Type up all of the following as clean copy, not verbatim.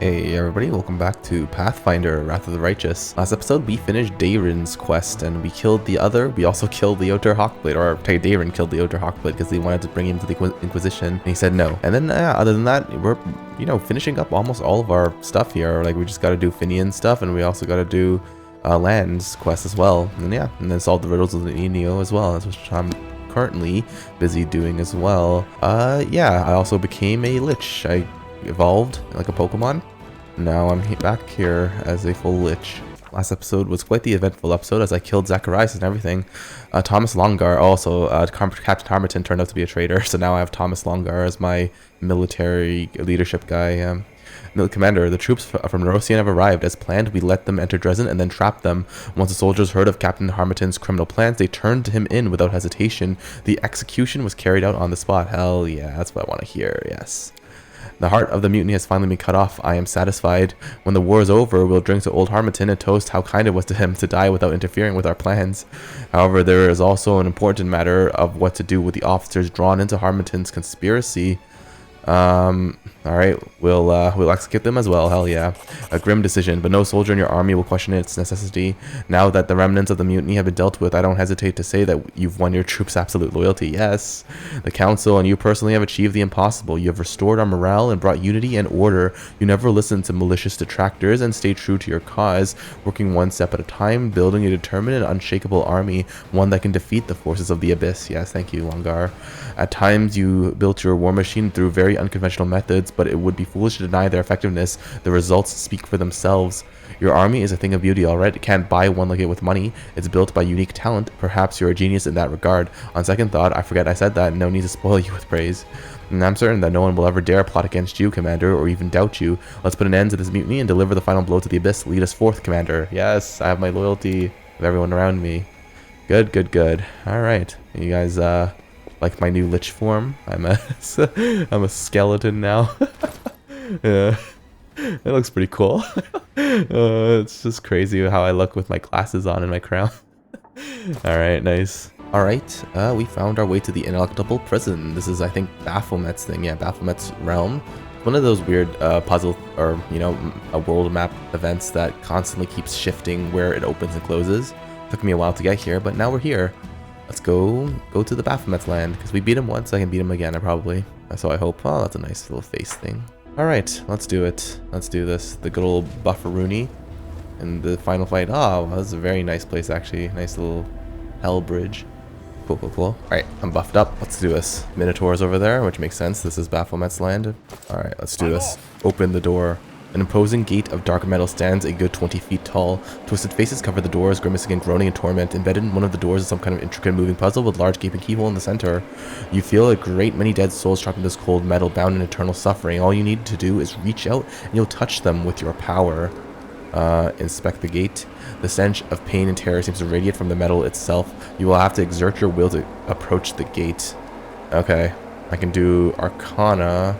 Hey everybody, welcome back to Pathfinder, Wrath of the Righteous. Last episode we finished Daeron's quest and we killed the other. We also killed Leotar Hawkblade, or Daeron killed Leotar Hawkblade because they wanted to bring him to the Inquisition and he said no. And then other than that, we're, finishing up almost all of our stuff here. Like we just gotta do Finian stuff and we also gotta do Lands quest as well. And and then solve the riddles of the Nenio as well. That's what I'm currently busy doing as well. I also became a Lich. I evolved like a Pokemon. Now I'm back here as a full Lich. Last episode was quite the eventful episode as I killed Zacharias and everything. Thomas Longar also, Captain Harmerton turned out to be a traitor, so now I have Thomas Longar as my military leadership guy. Commander, the troops from Nerosian have arrived. As planned, we let them enter Dresden and then trap them. Once the soldiers heard of Captain Harmerton's criminal plans, they turned him in without hesitation. The execution was carried out on the spot. Hell yeah, that's what I want to hear, yes. The heart of the mutiny has finally been cut off. I am satisfied. When the war is over, we'll drink to old Harmerton and toast how kind it was to him to die without interfering with our plans. However, there is also an important matter of what to do with the officers drawn into Harmerton's conspiracy. Alright, we'll execute them as well, hell yeah. A grim decision, but no soldier in your army will question its necessity. Now that the remnants of the mutiny have been dealt with, I don't hesitate to say that you've won your troops' absolute loyalty, yes. The council and you personally have achieved the impossible. You have restored our morale and brought unity and order. You never listened to malicious detractors and stayed true to your cause, working one step at a time, building a determined and unshakable army, one that can defeat the forces of the abyss. Yes, thank you, Longar. At times, you built your war machine through very unconventional methods, but it would be foolish to deny their effectiveness. The results speak for themselves. Your army is a thing of beauty, alright? It can't buy one like it with money. It's built by unique talent. Perhaps you're a genius in that regard. On second thought, I forget I said that. No need to spoil you with praise. And I'm certain that no one will ever dare plot against you, Commander, or even doubt you. Let's put an end to this mutiny and deliver the final blow to the abyss. Lead us forth, Commander. Yes, I have my loyalty of everyone around me. Good, good, good. Alright. You guys, like my new Lich form? I'm a skeleton now. Yeah, it looks pretty cool. It's just crazy how I look with my glasses on and my crown. Alright, nice. Alright, we found our way to the Ineluctable Prison. This is, I think, Baphomet's thing. Yeah, Baphomet's realm. One of those weird puzzle or, a world map events that constantly keeps shifting where it opens and closes. Took me a while to get here, but now we're here. Let's go to the Baphomet's land, because we beat him once, I can beat him again, probably. So I hope. Oh, that's a nice little face thing. Alright, let's do it. Let's do this. The good old Bufferoony and the final fight. Oh, this is a very nice place, actually. Nice little hell bridge. Cool, cool, cool. Alright, I'm buffed up. Let's do this. Minotaur's over there, which makes sense. This is Baphomet's land. Alright, let's do this. Open the door. An imposing gate of dark metal stands a good 20 feet tall. Twisted faces cover the doors, grimacing and groaning in torment. Embedded in one of the doors is some kind of intricate moving puzzle with large gaping keyhole in the center. You feel a great many dead souls trapped in this cold metal, bound in eternal suffering. All you need to do is reach out and you'll touch them with your power. Inspect the gate. The stench of pain and terror seems to radiate from the metal itself. You will have to exert your will to approach the gate. Okay, I can do Arcana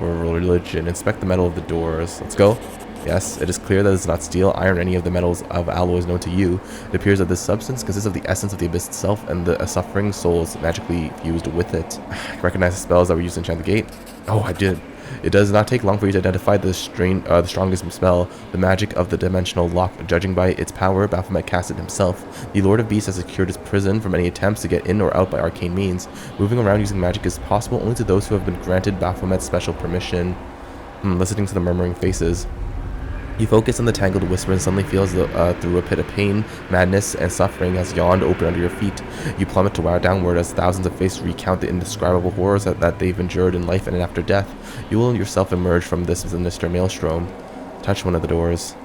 or religion. Inspect the metal of the doors. Let's go. Yes, it is clear that it is not steel, iron, or any of the metals of alloys known to you. It appears that this substance consists of the essence of the abyss itself and the suffering souls magically fused with it. I recognize the spells that were used to enchant the gate. Oh, I did. It does not take long for you to identify the strongest spell, the magic of the dimensional lock. Judging by its power, Baphomet cast it himself. The Lord of Beasts has secured his prison from any attempts to get in or out by arcane means. Moving around using magic is possible only to those who have been granted Baphomet's special permission. Listening to the murmuring faces. You focus on the tangled whisper and suddenly feels through a pit of pain, madness, and suffering has yawned open under your feet. You plummet to downward as thousands of faces recount the indescribable horrors that they've endured in life and after death. You will yourself emerge from this sinister maelstrom. Touch one of the doors.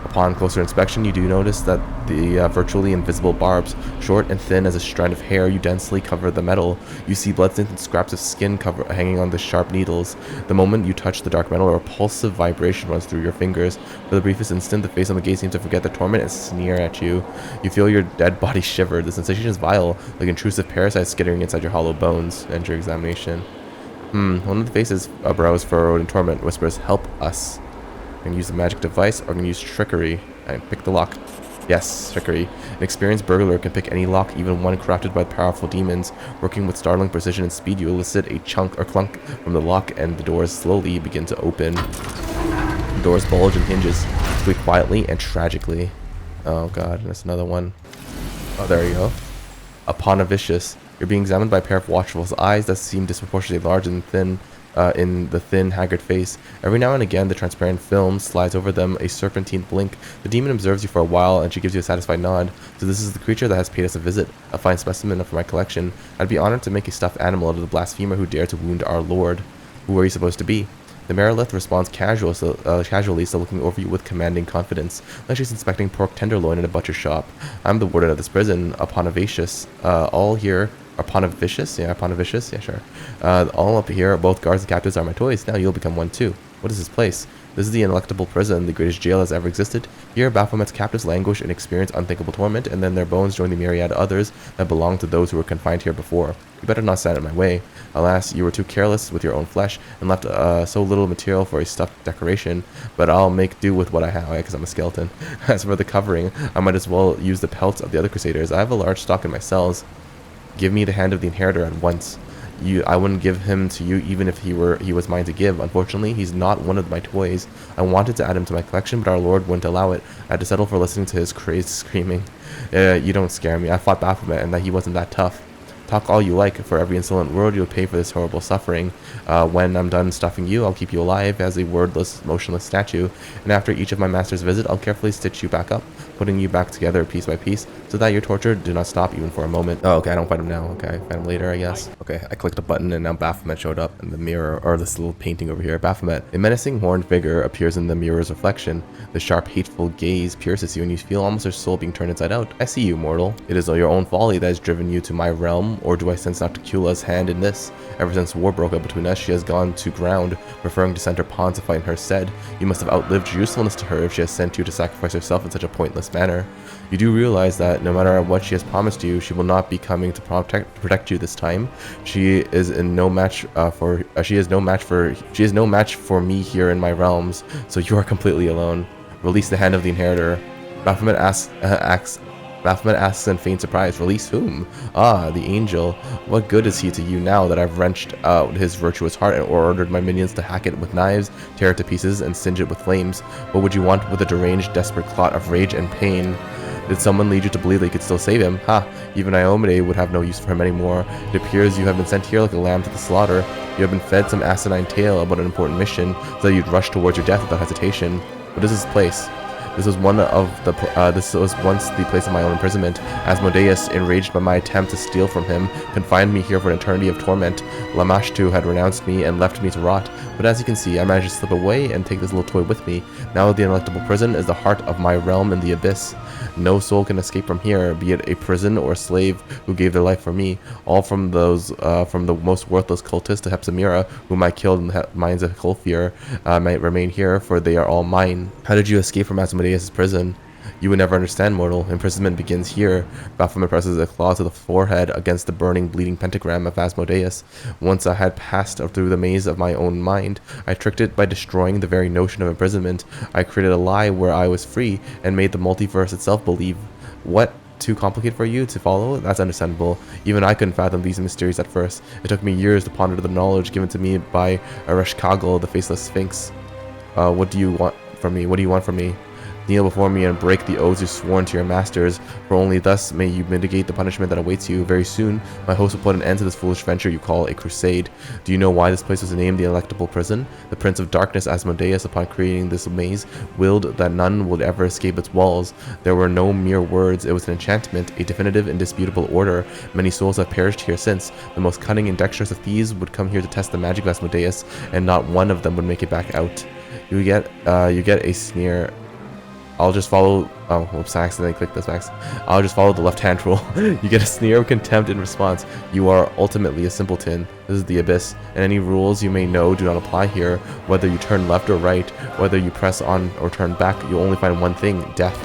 Upon closer inspection, you do notice that the virtually invisible barbs, short and thin as a strand of hair, you densely cover the metal. You see blood-stained scraps of skin hanging on the sharp needles. The moment you touch the dark metal, a repulsive vibration runs through your fingers. For the briefest instant, the face on the gate seems to forget the torment and sneer at you. You feel your dead body shiver. The sensation is vile, like intrusive parasites skittering inside your hollow bones. End your examination. One of the faces, brows furrowed in torment, whispers, "Help us." I'm going to use a magic device, or I'm going to use trickery. And pick the lock. Yes, trickery. An experienced burglar can pick any lock, even one crafted by powerful demons. Working with startling precision and speed, you elicit a chunk or clunk from the lock, and the doors slowly begin to open. Doors bulge and hinges squeak quietly and tragically. Oh god, there's another one. Oh, there you go. Upon a vicious, you're being examined by a pair of watchful eyes that seem disproportionately large and thin in the thin, haggard face. Every now and again, the transparent film slides over them a serpentine blink. The demon observes you for a while, and she gives you a satisfied nod. So this is the creature that has paid us a visit, a fine specimen from my collection. I'd be honored to make a stuffed animal out of the blasphemer who dared to wound our lord. Who are you supposed to be? The Merilith responds casually, so looking over you with commanding confidence, like she's inspecting pork tenderloin in a butcher shop. I'm the warden of this prison, Aponavicious. All here, Aponavicious? Yeah, Aponavicious? Yeah, sure. All up here, both guards and captives are my toys. Now you'll become one too. What is this place? This is the Ineluctable Prison, the greatest jail has ever existed. Here, Baphomet's captives languish and experience unthinkable torment, and then their bones join the myriad others that belong to those who were confined here before. You better not stand in my way. Alas, you were too careless with your own flesh, and left so little material for a stuffed decoration, but I'll make do with what I have, because I'm a skeleton. As for the covering, I might as well use the pelts of the other crusaders. I have a large stock in my cells. Give me the hand of the Inheritor at once. I wouldn't give him to you even if he was mine to give. Unfortunately, he's not one of my toys. I wanted to add him to my collection, but our lord wouldn't allow it. I had to settle for listening to his crazed screaming. You don't scare me. I fought Baphomet, and that he wasn't that tough. Talk all you like. For every insolent word, you'll pay for this horrible suffering. When I'm done stuffing you, I'll keep you alive as a wordless, motionless statue. And after each of my master's visit, I'll carefully stitch you back up, putting you back together piece by piece, so that your torture do not stop even for a moment. Oh, okay, I don't fight him now. Okay, fight him later, I guess. Okay, I clicked a button and now Baphomet showed up in the mirror, or this little painting over here. Baphomet, a menacing horned figure, appears in the mirror's reflection. The sharp, hateful gaze pierces you, and you feel almost your soul being turned inside out. I see you, mortal. It is your own folly that has driven you to my realm, or do I sense Dr. Kula's hand in this? Ever since war broke out between us, she has gone to ground, preferring to send her pawn to fight in her stead. You must have outlived your usefulness to her if she has sent you to sacrifice herself in such a pointless manner. You do realize that no matter what she has promised you, she will not be coming to protect you this time. She is no match for me here in my realms, so you are completely alone. Release the hand of the Inheritor. Baphomet asks in faint surprise, release whom? Ah, the angel. What good is he to you now that I've wrenched out his virtuous heart and ordered my minions to hack it with knives, tear it to pieces, and singe it with flames? What would you want with a deranged, desperate clot of rage and pain? Did someone lead you to believe that you could still save him? Ha! Even Iomade would have no use for him anymore. It appears you have been sent here like a lamb to the slaughter. You have been fed some asinine tale about an important mission, so that you'd rush towards your death without hesitation. What is this place? This was once the place of my own imprisonment. Asmodeus, enraged by my attempt to steal from him, confined me here for an eternity of torment. Lamashtu had renounced me and left me to rot, but as you can see, I managed to slip away and take this little toy with me. Now the Ineluctable Prison is the heart of my realm in the abyss. No soul can escape from here, be it a prison or a slave who gave their life for me. All from the most worthless cultists to Hepzamirah, whom I killed in the mines of Kulfir, might remain here, for they are all mine. How did you escape from Asmodeus' prison? You would never understand, mortal. Imprisonment begins here. Baphomet presses a claw to the forehead against the burning, bleeding pentagram of Asmodeus. Once I had passed through the maze of my own mind, I tricked it by destroying the very notion of imprisonment. I created a lie where I was free, and made the multiverse itself believe. What? Too complicated for you to follow? That's understandable. Even I couldn't fathom these mysteries at first. It took me years to ponder the knowledge given to me by Areshkagal, the faceless sphinx. What do you want from me? What do you want from me? Kneel before me and break the oaths you sworn to your masters, for only thus may you mitigate the punishment that awaits you. Very soon, my host will put an end to this foolish venture you call a crusade. Do you know why this place was named the Ineluctable Prison? The Prince of Darkness, Asmodeus, upon creating this maze, willed that none would ever escape its walls. There were no mere words, it was an enchantment, a definitive, indisputable order. Many souls have perished here since. The most cunning and dexterous of thieves would come here to test the magic of Asmodeus, and not one of them would make it back out. You get a sneer. I'll just follow. Oh, whoops! I accidentally clicked this max. I'll just follow the left-hand rule. You get a sneer of contempt in response. You are ultimately a simpleton. This is the abyss, and any rules you may know do not apply here. Whether you turn left or right, whether you press on or turn back, you'll only find one thing: death.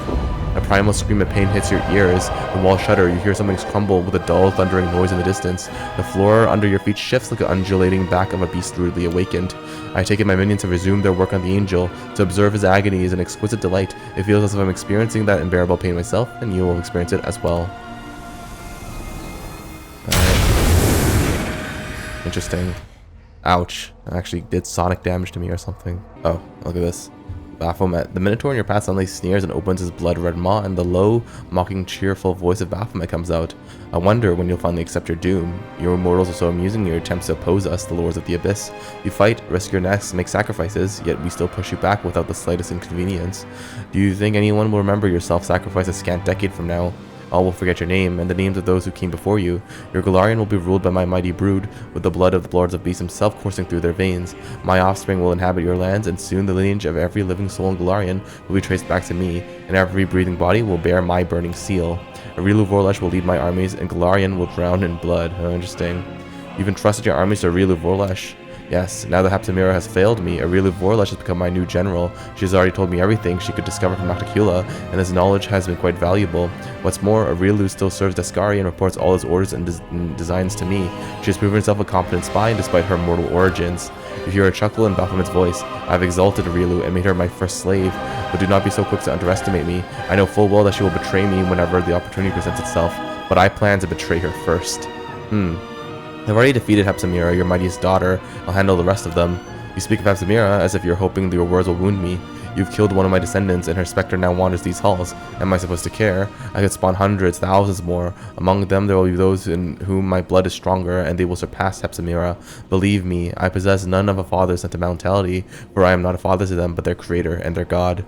A primal scream of pain hits your ears. The walls shudder. You hear something crumble with a dull, thundering noise in the distance. The floor under your feet shifts like the undulating back of a beast rudely awakened. I take it my minions have resumed their work on the angel. To observe his agony is an exquisite delight. It feels as if I'm experiencing that unbearable pain myself, and you will experience it as well. Alright. Interesting. Ouch. It actually did sonic damage to me or something. Oh, look at this. Baphomet. The Minotaur in your path suddenly sneers and opens his blood-red maw, and the low, mocking, cheerful voice of Baphomet comes out. I wonder when you'll finally accept your doom. Your mortals are so amusing in your attempts to oppose us, the lords of the abyss. You fight, risk your necks, make sacrifices, yet we still push you back without the slightest inconvenience. Do you think anyone will remember your self-sacrifice a scant decade from now? All will forget your name, and the names of those who came before you. Your Golarion will be ruled by my mighty brood, with the blood of the Lords of Beasts himself coursing through their veins. My offspring will inhabit your lands, and soon the lineage of every living soul in Golarion will be traced back to me, and every breathing body will bear my burning seal. Arilu Vorlesh will lead my armies, and Golarion will drown in blood. Oh, interesting. You've entrusted your armies to Arilu Vorlesh. Yes, now that Hepzamirah has failed me, Arilu Vorlesh has become my new general. She has already told me everything she could discover from Nocticula, and this knowledge has been quite valuable. What's more, Arilu still serves Deskari and reports all his orders and designs to me. She has proven herself a competent spy despite her mortal origins. You hear a chuckle in Baphomet's voice. I have exalted Arilu and made her my first slave, but do not be so quick to underestimate me. I know full well that she will betray me whenever the opportunity presents itself, but I plan to betray her first. I've already defeated Hepzamirah, your mightiest daughter. I'll handle the rest of them. You speak of Hepzamirah as if you're hoping your words will wound me. You've killed one of my descendants, and her specter now wanders these halls. Am I supposed to care? I could spawn hundreds, thousands more. Among them there will be those in whom my blood is stronger, and they will surpass Hepzamirah. Believe me, I possess none of a father's sentimentality, for I am not a father to them, but their creator and their god.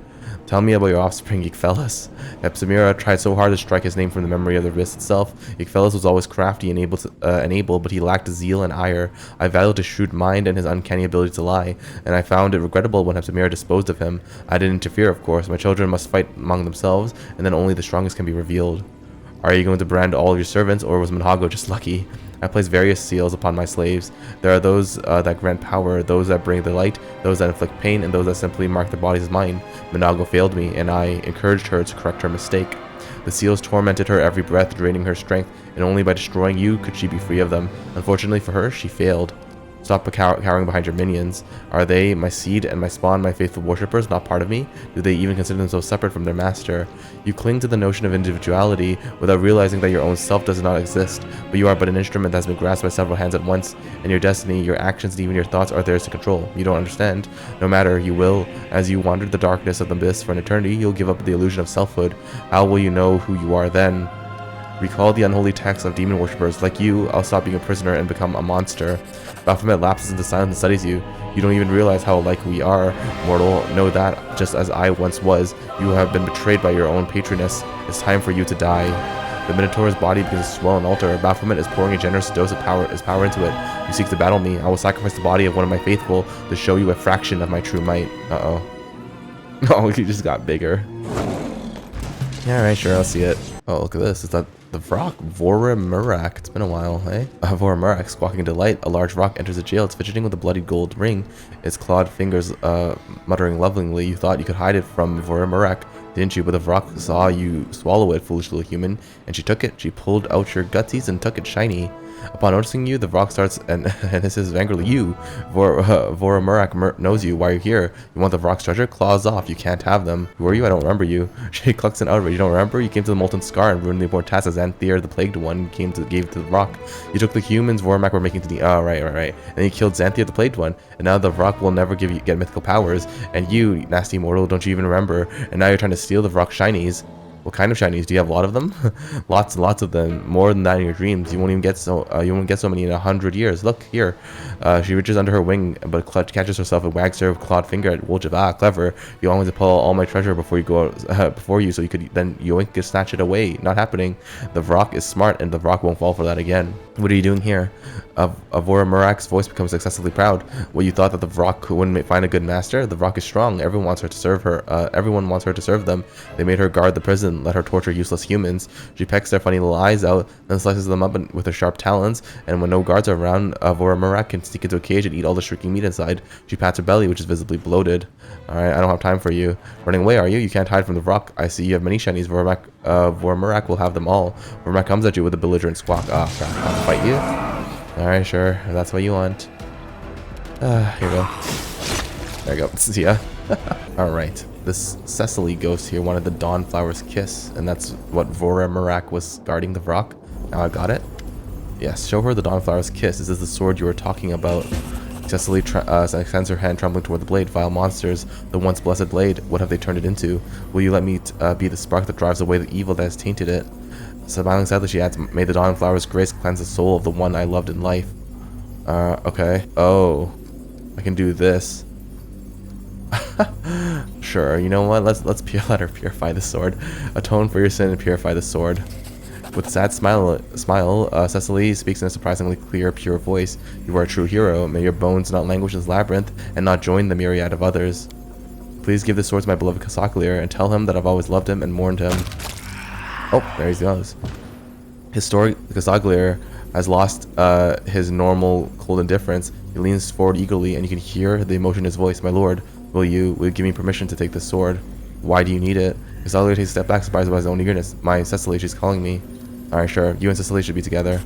Tell me about your offspring, Yggfellas. Hepzamirah tried so hard to strike his name from the memory of the abyss itself. Yggfellas was always crafty and able, but he lacked zeal and ire. I valued his shrewd mind and his uncanny ability to lie, and I found it regrettable when Hepzamirah disposed of him. I didn't interfere, of course. My children must fight among themselves, and then only the strongest can be revealed. Are you going to brand all your servants, or was Menhago just lucky? I place various seals upon my slaves. There are those that grant power, those that bring the light, those that inflict pain, and those that simply mark their bodies as mine. Menhago failed me, and I encouraged her to correct her mistake. The seals tormented her every breath, draining her strength, and only by destroying you could she be free of them. Unfortunately for her, she failed. Stop cowering behind your minions. Are they, my seed and my spawn, my faithful worshippers, not part of me? Do they even consider themselves separate from their master? You cling to the notion of individuality without realizing that your own self does not exist, but you are but an instrument that has been grasped by several hands at once, and your destiny, your actions, and even your thoughts are theirs to control. You don't understand. No matter, you will. As you wander the darkness of the abyss for an eternity, you'll give up the illusion of selfhood. How will you know who you are then? Recall the unholy texts of demon worshippers. Like you, I'll stop being a prisoner and become a monster. Baphomet lapses into silence and studies you. You don't even realize how alike we are, mortal. Know that, just as I once was, you have been betrayed by your own patroness. It's time for you to die. The Minotaur's body begins to swell and alter. Baphomet is pouring a generous dose of power into it. You seek to battle me. I will sacrifice the body of one of my faithful to show you a fraction of my true might. Uh-oh. Oh, he just got bigger. Yeah, alright, sure, I'll see it. Oh, look at this. Is that the rock? Voromurak. It's been a while, eh? Voromurak, squawking in delight. A large rock enters the jail. It's fidgeting with a bloody gold ring. Its clawed fingers muttering lovingly. You thought you could hide it from Voromurak, didn't you? But the rock saw you swallow it, foolish little human, and she took it. She pulled out your gutsies and took it shiny. Upon noticing you, the rock starts and hisses angrily. You, Voromurak knows you. Why are you here? You want the rock's treasure? Claws off. You can't have them. Who are you? I don't remember you. She clucks in outrage. You don't remember? You came to the Molten Scar and ruined the important task as Xanthir, the Plagued One, gave to the rock. You took the humans Voromurak were making to the... Oh, right. And you killed Xanthir, the Plagued One. And now the rock will never get mythical powers. And you, nasty mortal, don't you even remember? And now you're trying to steal the rock shinies. What kind of shinies? Do you have a lot of them? Lots and lots of them. More than that in your dreams. You won't even get so many in 100 years. Look here. She reaches under her wing, but catches herself and wags her clawed finger at Woljib. Ah, clever. You want me to pull all my treasure before you go before you, so you could then yoink and snatch it away. Not happening. The rock is smart, and the rock won't fall for that again. What are you doing here? Voromurak's voice becomes excessively proud. Well, you thought that the rock wouldn't find a good master? The rock is strong. Everyone wants her to serve her. Everyone wants her to serve them. They made her guard the prison, let her torture useless humans. She pecks their funny little eyes out, then slices them up with her sharp talons. And when no guards are around, Voromurak can sneak into a cage and eat all the shrieking meat inside. She pats her belly, which is visibly bloated. Alright, I don't have time for you. Running away, are you? You can't hide from the rock. I see you have many shinies. Voromurak will have them all. Voromurak comes at you with a belligerent squawk. Ah, crap. I'll fight you? Alright, sure. If that's what you want. Here we go. There we go. See ya. Alright. This Cecily ghost here wanted the Dawnflower's kiss, and that's what Voromurak was guarding the rock. Now I got it. Yes, show her the Dawnflower's kiss. Is this the sword you were talking about? Cecily extends her hand, trembling toward the blade. Vile monsters, the once blessed blade, what have they turned it into? Will you let me be the spark that drives away the evil that has tainted it? Smiling sadly, she adds, may the dawn flower's grace cleanse the soul of the one I loved in life. Okay. Oh. I can do this. Sure, you know what? Let's let her purify the sword. Atone for your sin and purify the sword. With a sad smile, Cecily speaks in a surprisingly clear, pure voice. You are a true hero. May your bones not languish in this labyrinth and not join the myriad of others. Please give this sword to my beloved Casaglir and tell him that I've always loved him and mourned him. Oh, there he goes. Historic Casaglir has lost his normal cold indifference. He leans forward eagerly, and you can hear the emotion in his voice. My lord, will you give me permission to take this sword? Why do you need it? Casaglir takes a step back, surprised by his own eagerness. My Cecily, she's calling me. Alright, sure. You and Cecily should be together.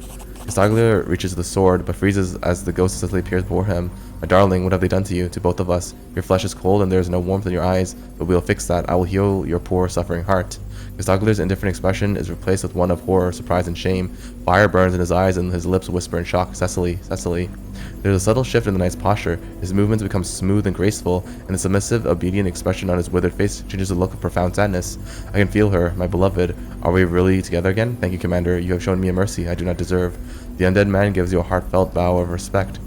Casaglir reaches for the sword, but freezes as the ghost of Cecily appears before him. My darling, what have they done to you? To both of us. Your flesh is cold and there is no warmth in your eyes, but we'll fix that. I will heal your poor, suffering heart. Casaglir's indifferent expression is replaced with one of horror, surprise, and shame. Fire burns in his eyes and his lips whisper in shock, Cecily, Cecily. There's a subtle shift in the knight's posture. His movements become smooth and graceful, and the submissive, obedient expression on his withered face changes a look of profound sadness. I can feel her, my beloved. Are we really together again? Thank you, Commander. You have shown me a mercy I do not deserve. The undead man gives you a heartfelt bow of respect.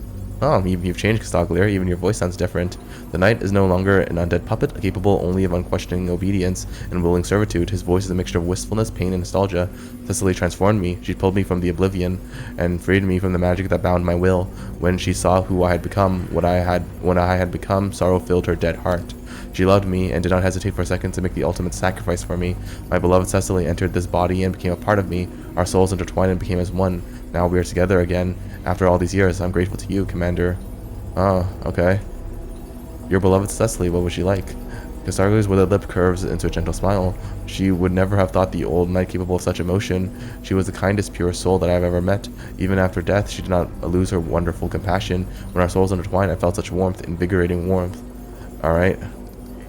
Oh, you've changed, Casaglir. Even your voice sounds different. The knight is no longer an undead puppet, capable only of unquestioning obedience and willing servitude. His voice is a mixture of wistfulness, pain, and nostalgia. Cecily transformed me. She pulled me from the oblivion and freed me from the magic that bound my will. When she saw who I had become, when I had become, sorrow filled her dead heart. She loved me and did not hesitate for a second to make the ultimate sacrifice for me. My beloved Cecily entered this body and became a part of me. Our souls intertwined and became as one. Now we are together again. After all these years, I'm grateful to you, Commander. Oh, okay. Your beloved Cecily, what was she like? Casaglir's withered lip curves into a gentle smile. She would never have thought the old knight capable of such emotion. She was the kindest, purest soul that I have ever met. Even after death, she did not lose her wonderful compassion. When our souls intertwined, I felt such warmth, invigorating warmth. Alright.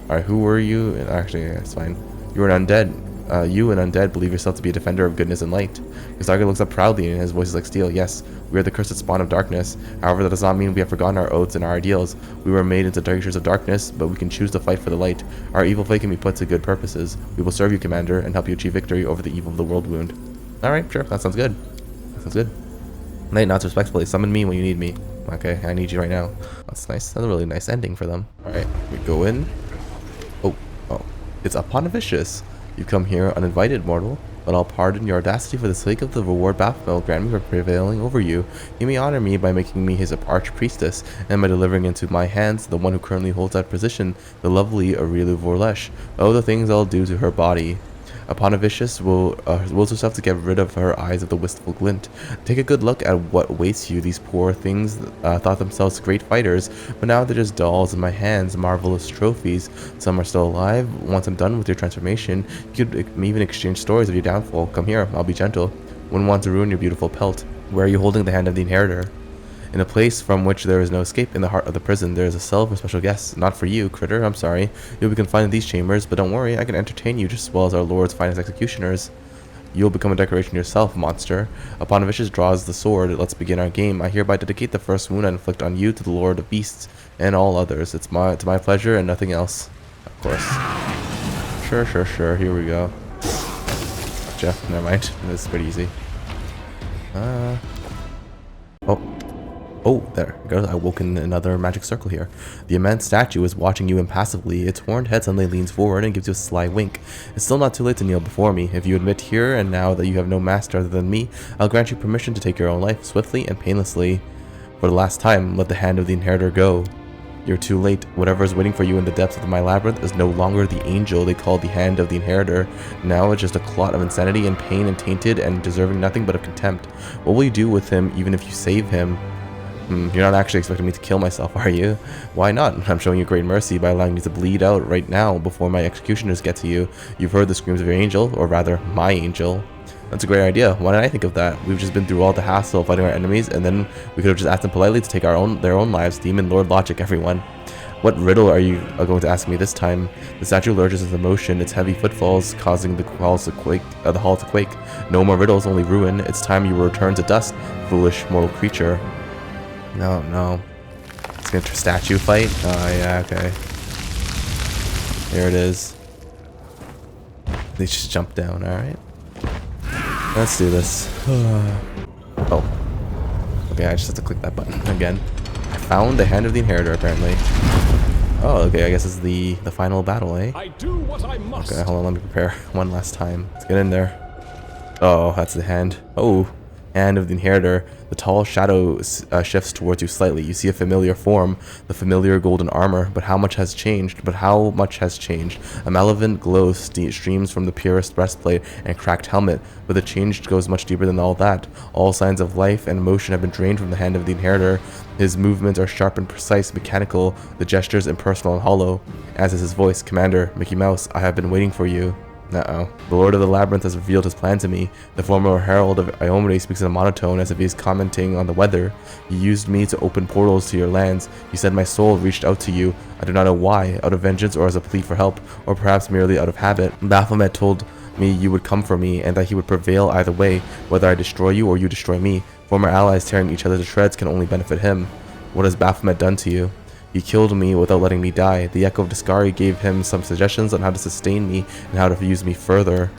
Alright, who were you? Actually, it's fine. You were an undead. You, an undead, believe yourself to be a defender of goodness and light. Casaglir looks up proudly, and his voice is like steel. Yes, we are the cursed spawn of darkness. However, that does not mean we have forgotten our oaths and our ideals. We were made into creatures of darkness, but we can choose to fight for the light. Our evil fate can be put to good purposes. We will serve you, Commander, and help you achieve victory over the evil of the world wound. Alright, sure, that sounds good. That sounds good. Knight, not respectfully, summon me when you need me. Okay, I need you right now. That's nice. That's a really nice ending for them. Alright, we go in. Oh. It's upon vicious. You come here uninvited, mortal, but I'll pardon your audacity for the sake of the reward Baphomet will grant me for prevailing over you. He may honor me by making me his arch-priestess, and by delivering into my hands the one who currently holds that position, the lovely Ineluctable. Oh, the things I'll do to her body. Aponovicius wills herself to get rid of her eyes of the wistful glint. Take a good look at what awaits you. These poor things thought themselves great fighters, but now they're just dolls in my hands, marvelous trophies. Some are still alive. Once I'm done with your transformation, you could even exchange stories of your downfall. Come here, I'll be gentle. Wouldn't want to ruin your beautiful pelt. Where are you holding the hand of the Inheritor? In a place from which there is no escape, in the heart of the prison, there is a cell for special guests. Not for you, critter, I'm sorry. You'll be confined in these chambers, but don't worry, I can entertain you just as well as our lord's finest executioners. You'll become a decoration yourself, monster. Aponovicius draws the sword. Let's begin our game. I hereby dedicate the first wound I inflict on you to the Lord of Beasts and all others. It's my pleasure and nothing else. Of course. Sure. Here we go. Gotcha. Never mind. This is pretty easy. Oh, there it goes. I woke in another magic circle here. The immense statue is watching you impassively. Its horned head suddenly leans forward and gives you a sly wink. It's still not too late to kneel before me. If you admit here and now that you have no master other than me, I'll grant you permission to take your own life swiftly and painlessly. For the last time, let the hand of the Inheritor go. You're too late. Whatever is waiting for you in the depths of my labyrinth is no longer the angel they call the hand of the Inheritor. Now it's just a clot of insanity and pain and tainted and deserving nothing but of contempt. What will you do with him even if you save him? You're not actually expecting me to kill myself, are you? Why not? I'm showing you great mercy by allowing you to bleed out right now before my executioners get to you. You've heard the screams of your angel, or rather, my angel. That's a great idea. Why didn't I think of that? We've just been through all the hassle of fighting our enemies, and then we could have just asked them politely to take their own lives. Demon Lord Logic, everyone. What riddle are you going to ask me this time? The statue lurches into motion, its heavy footfalls causing the hall to quake. No more riddles, only ruin. It's time you return to dust, foolish mortal creature. No. It's gonna statue fight? Oh, yeah, okay. There it is. They just jump down, alright. Let's do this. Oh. Okay, I just have to click that button again. I found the Hand of the Inheritor, apparently. Oh, okay, I guess it's the final battle, eh? I do what I must. Okay, hold on, let me prepare one last time. Let's get in there. Oh, that's the hand. Oh, Hand of the Inheritor. The tall shadow shifts towards you slightly. You see a familiar form, the familiar golden armor, but how much has changed? A malevolent glow streams from the purest breastplate and cracked helmet, but the change goes much deeper than all that. All signs of life and motion have been drained from the Hand of the Inheritor. His movements are sharp and precise, mechanical, the gestures impersonal and hollow. As is his voice, Commander, Mickey Mouse, I have been waiting for you. Uh-oh. The Lord of the Labyrinth has revealed his plan to me. The former herald of Iomade speaks in a monotone as if he is commenting on the weather. You used me to open portals to your lands. You said my soul reached out to you. I do not know why, out of vengeance or as a plea for help, or perhaps merely out of habit. Baphomet told me you would come for me and that he would prevail either way, whether I destroy you or you destroy me. Former allies tearing each other to shreds can only benefit him. What has Baphomet done to you? He killed me without letting me die. The Echo of Discari gave him some suggestions on how to sustain me and how to use me further.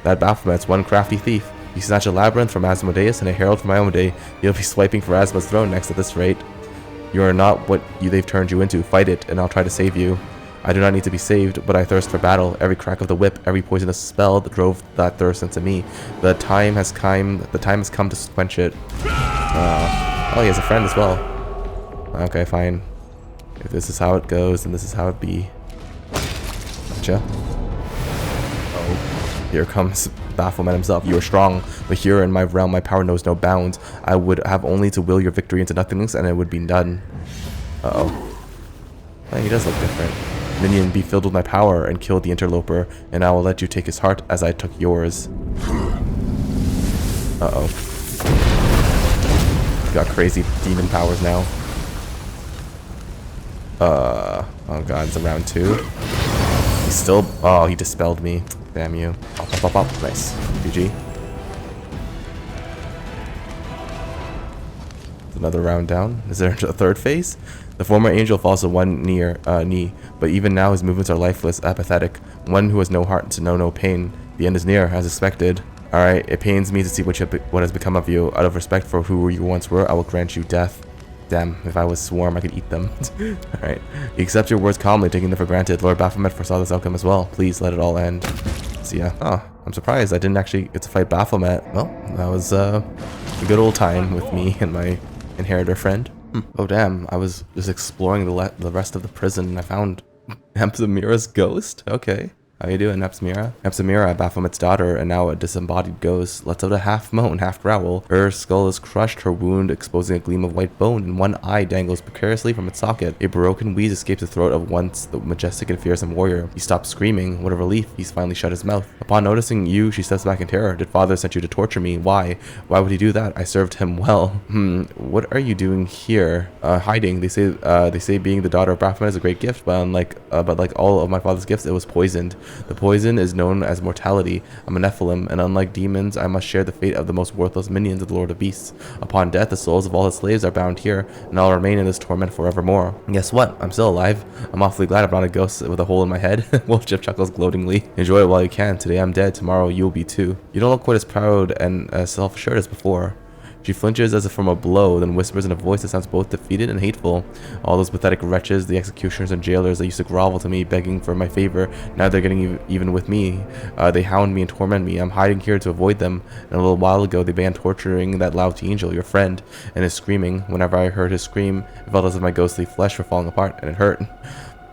That Baphomet's one crafty thief. You snatch a labyrinth from Asmodeus and a herald from Iomade. You'll be swiping for Asma's throne next at this rate. You are not what they've turned you into. Fight it, and I'll try to save you. I do not need to be saved, but I thirst for battle. Every crack of the whip, every poisonous spell that drove that thirst into me. The time has come to quench it. Oh, he has a friend as well. Okay, fine. If this is how it goes, then this is how it be. Gotcha. Oh, here comes Baphomet himself. You are strong, but here in my realm, my power knows no bounds. I would have only to will your victory into nothingness, and it would be done. Uh-oh. Well, he does look different. Minion, be filled with my power and kill the interloper, and I will let you take his heart as I took yours. Uh-oh. Got crazy demon powers now. Oh god, it's a round 2. He's still, oh, he dispelled me. Damn you. Pop, pop, pop, pop. Nice. GG. Another round down. Is there a third phase? The former angel falls to one knee, but even now his movements are lifeless, apathetic. One who has no heart to know no pain. The end is near, as expected. Alright, it pains me to see what has become of you. Out of respect for who you once were, I will grant you death. Damn, if I was swarm, I could eat them. Alright. You accept your words calmly, taking them for granted. Lord Baphomet foresaw this outcome as well. Please let it all end. See ya. Oh, I'm surprised I didn't actually get to fight Baphomet. Well, that was a good old time with me and my Inheritor friend. Oh damn, I was just exploring the rest of the prison and I found Hepzamirah's ghost? Okay. How you doing, Hepzamirah? Hepzamirah, Baphomet's daughter, and now a disembodied ghost, lets out a half moan, half growl. Her skull is crushed, her wound exposing a gleam of white bone, and one eye dangles precariously from its socket. A broken wheeze escapes the throat of once the majestic and fearsome warrior. He stops screaming. What a relief, he's finally shut his mouth. Upon noticing you, she steps back in terror. Did father send you to torture me? Why? Why would he do that? I served him well. What are you doing here? Hiding. They say being the daughter of Baphomet is a great gift, but like all of my father's gifts, it was poisoned. The poison is known as mortality. I'm a Nephilim, and unlike demons, I must share the fate of the most worthless minions of the Lord of Beasts. Upon death, the souls of all his slaves are bound here, and I'll remain in this torment forevermore. And guess what? I'm still alive. I'm awfully glad I'm not a ghost with a hole in my head. Wolfchip chuckles gloatingly. Enjoy it while you can. Today I'm dead. Tomorrow you'll be too. You don't look quite as proud and as self-assured as before. She flinches as if from a blow, then whispers in a voice that sounds both defeated and hateful. All those pathetic wretches, the executioners and jailers that used to grovel to me, begging for my favor, now they're getting even with me. They hound me and torment me. I'm hiding here to avoid them. And a little while ago, they began torturing that lousy angel, your friend, and his screaming. Whenever I heard his scream, it felt as if my ghostly flesh were falling apart, and it hurt.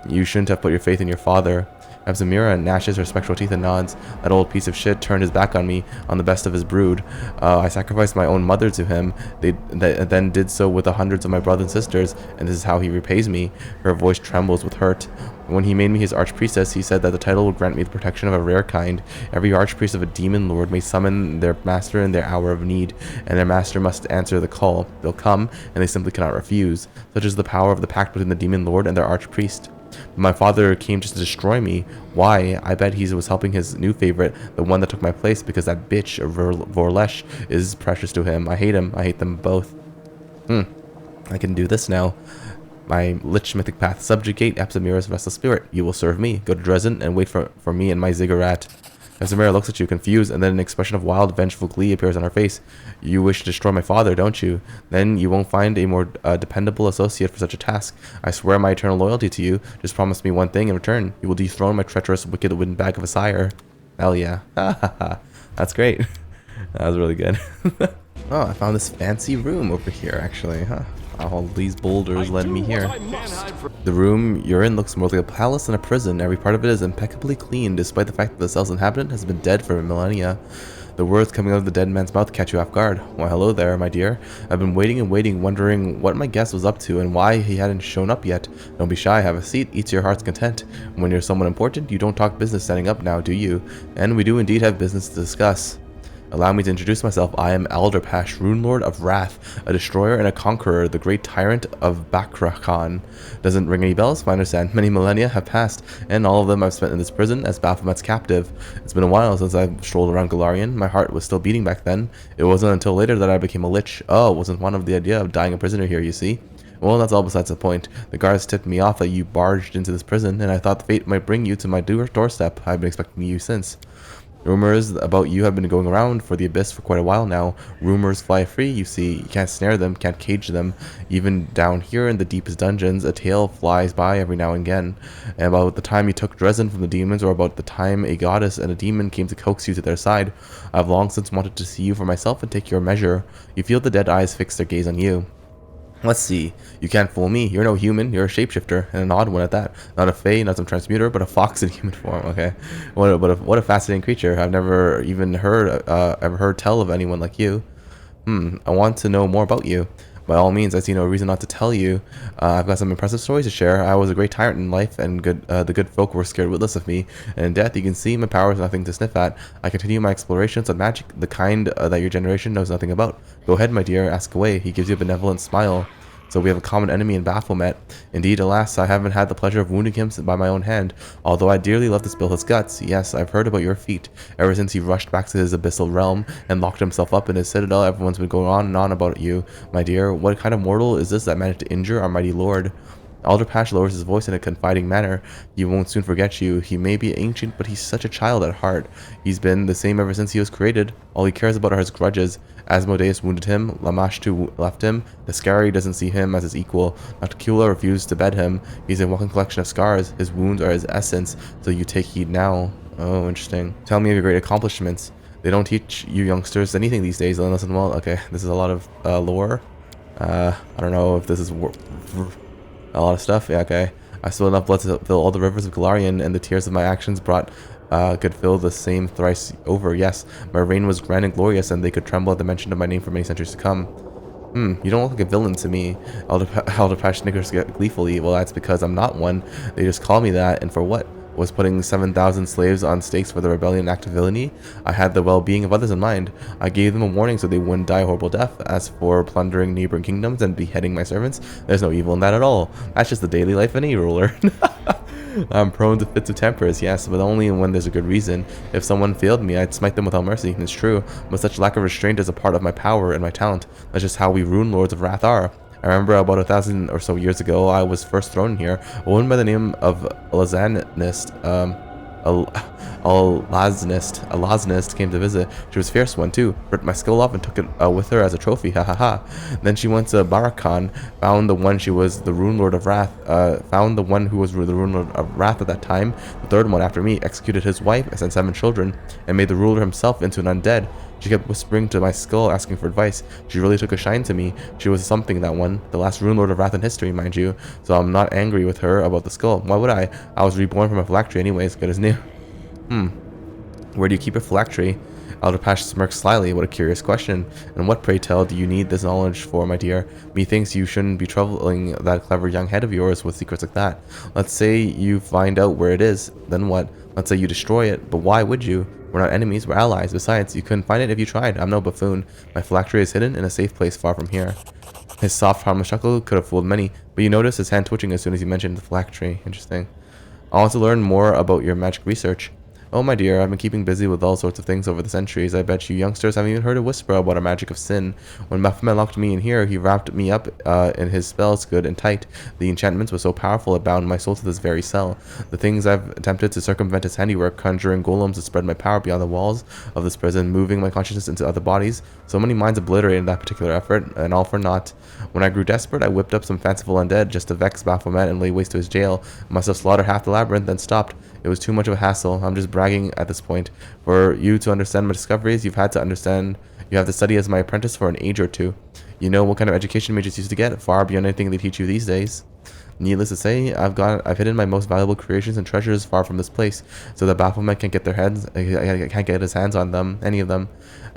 You shouldn't have put your faith in your father. Hepzamirah gnashes her spectral teeth and nods. That old piece of shit turned his back on me, on the best of his brood. I sacrificed my own mother to him. They then did so with the hundreds of my brothers and sisters, and this is how he repays me. Her voice trembles with hurt. When he made me his archpriestess, he said that the title would grant me the protection of a rare kind. Every archpriest of a demon lord may summon their master in their hour of need, and their master must answer the call. They'll come, and they simply cannot refuse. Such is the power of the pact between the demon lord and their archpriest. My father came just to destroy me. Why? I bet he was helping his new favorite, the one that took my place, because that bitch, Vorlesh, is precious to him. I hate him. I hate them both. I can do this now. My Lich mythic path. Subjugate Hepzamirah's restless spirit. You will serve me. Go to Dresden and wait for me in my Ziggurat. Hepzamirah looks at you, confused, and then an expression of wild, vengeful glee appears on her face. You wish to destroy my father, don't you? Then you won't find a more dependable associate for such a task. I swear my eternal loyalty to you. Just promise me one thing in return. You will dethrone my treacherous, wicked windbag of a sire. Hell yeah. That's great. That was really good. Oh, I found this fancy room over here, actually, huh? All these boulders led me here. The room you're in looks more like a palace than a prison. Every part of it is impeccably clean, despite the fact that the cell's inhabitant has been dead for millennia. The words coming out of the dead man's mouth catch you off guard. Why, hello there, my dear. I've been waiting and waiting, wondering what my guest was up to and why he hadn't shown up yet. Don't be shy, have a seat, eat to your heart's content. When you're someone important, you don't talk business standing up now, do you? And we do indeed have business to discuss. Allow me to introduce myself. I am Alderpash, Rune Lord of Wrath, a destroyer and a conqueror, the great tyrant of Bakrakan. Doesn't ring any bells? I understand. Many millennia have passed, and all of them I've spent in this prison as Baphomet's captive. It's been a while since I've strolled around Golarion. My heart was still beating back then. It wasn't until later that I became a Lich. Oh, it wasn't one of the idea of dying a prisoner here, you see. Well, that's all besides the point. The guards tipped me off that you barged into this prison, and I thought the fate might bring you to my doorstep. I've been expecting you since. Rumors about you have been going around for the Abyss for quite a while now. Rumors fly free, you see. You can't snare them, can't cage them. Even down here in the deepest dungeons, a tale flies by every now and again. And about the time you took Dresden from the demons, or about the time a goddess and a demon came to coax you to their side. I've long since wanted to see you for myself and take your measure. You feel the dead eyes fix their gaze on you. Let's see. You can't fool me. You're no human. You're a shapeshifter, and an odd one at that. Not a fae, not some transmuter, but a fox in human form. Okay, what a fascinating creature. I've never even ever heard tell of anyone like you. I want to know more about you. By all means, I see no reason not to tell you. I've got some impressive stories to share. I was a great tyrant in life, and the good folk were scared witless of me. And in death, you can see my power is nothing to sniff at. I continue my explorations on magic, the kind that your generation knows nothing about. Go ahead, my dear, ask away. He gives you a benevolent smile. So we have a common enemy in Baphomet. Indeed, alas, I haven't had the pleasure of wounding him by my own hand, although I dearly love to spill his guts. Yes, I've heard about your feat. Ever since he rushed back to his abyssal realm and locked himself up in his citadel, everyone's been going on and on about you. My dear, what kind of mortal is this that managed to injure our mighty lord? Alderpash lowers his voice in a confiding manner. He won't soon forget you. He may be ancient, but he's such a child at heart. He's been the same ever since he was created. All he cares about are his grudges. Asmodeus wounded him, Lamashtu left him, Descari doesn't see him as his equal, Nocticula refused to bed him. He's a walking collection of scars. His wounds are his essence, so you take heed now. Oh, interesting. Tell me of your great accomplishments. They don't teach you youngsters anything these days, unless and well. Okay, this is a lot of lore. I don't know if this is a lot of stuff. Yeah, okay. I spilled enough blood to fill all the rivers of Golarion, and the tears of my actions could fill the same thrice over. Yes, my reign was grand and glorious, and they could tremble at the mention of my name for many centuries to come. You don't look like a villain to me. Alderpash snickers gleefully. Well, that's because I'm not one. They just call me that, and for what? Was putting 7,000 slaves on stakes for the rebellion act of villainy? I had the well-being of others in mind. I gave them a warning so they wouldn't die a horrible death. As for plundering neighboring kingdoms and beheading my servants, there's no evil in that at all. That's just the daily life of any ruler. I'm prone to fits of tempers, yes, but only when there's a good reason. If someone failed me, I'd smite them without mercy. It's true, but such lack of restraint is a part of my power and my talent. That's just how we Rune Lords of Wrath are. I remember about 1,000 or so years ago, I was first thrown here. A woman by the name of Alaznist came to visit. She was a fierce one too. Ripped my skull off and took it with her as a trophy. Ha ha ha. Then she went to Barakan, found the one she was the Rune Lord of Wrath. Found the one who was the Rune Lord of Wrath at that time. The third one after me executed his wife and 7 children, and made the ruler himself into an undead. She kept whispering to my skull, asking for advice. She really took a shine to me. She was something, that one. The last Rune Lord of Wrath in history, mind you. So I'm not angry with her about the skull. Why would I? I was reborn from a phylactery anyways, good as new. Where do you keep a phylactery? Alderpash smirks slyly. What a curious question. And what, pray tell, do you need this knowledge for, my dear? Methinks you shouldn't be troubling that clever young head of yours with secrets like that. Let's say you find out where it is. Then what? Let's say you destroy it. But why would you? We're not enemies, we're allies. Besides, you couldn't find it if you tried. I'm no buffoon. My phylactery is hidden in a safe place far from here. His soft, harmless chuckle could have fooled many, but you noticed his hand twitching as soon as he mentioned the phylactery. Interesting. I want to learn more about your magic research. Oh, my dear, I've been keeping busy with all sorts of things over the centuries. I bet you youngsters haven't even heard a whisper about a magic of sin. When Baphomet locked me in here, he wrapped me up in his spells good and tight. The enchantments were so powerful it bound my soul to this very cell. The things I've attempted to circumvent his handiwork, conjuring golems to spread my power beyond the walls of this prison, moving my consciousness into other bodies. So many minds obliterated in that particular effort, and all for naught. When I grew desperate, I whipped up some fanciful undead just to vex Baphomet and lay waste to his jail. I must have slaughtered half the labyrinth, then stopped. It was too much of a hassle. I'm just bragging at this point. For you to understand my discoveries, you've had to understand. You have to study as my apprentice for an age or two. You know what kind of education mages used to get, far beyond anything they teach you these days. Needless to say, I've hidden my most valuable creations and treasures far from this place, so that Baphomet can't get his hands on them, any of them.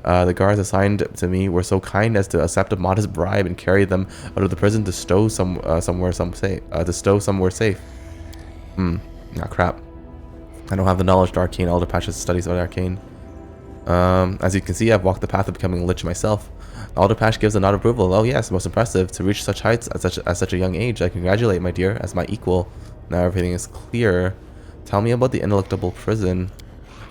The guards assigned to me were so kind as to accept a modest bribe and carry them out of the prison to stow somewhere safe. Crap. I don't have the knowledge to arcane. Alderpash's studies of arcane. As you can see, I've walked the path of becoming a lich myself. Alderpash gives a nod of approval. Oh yes, most impressive. To reach such heights at such a young age. I congratulate, my dear, as my equal. Now everything is clear. Tell me about the Ineluctable Prison.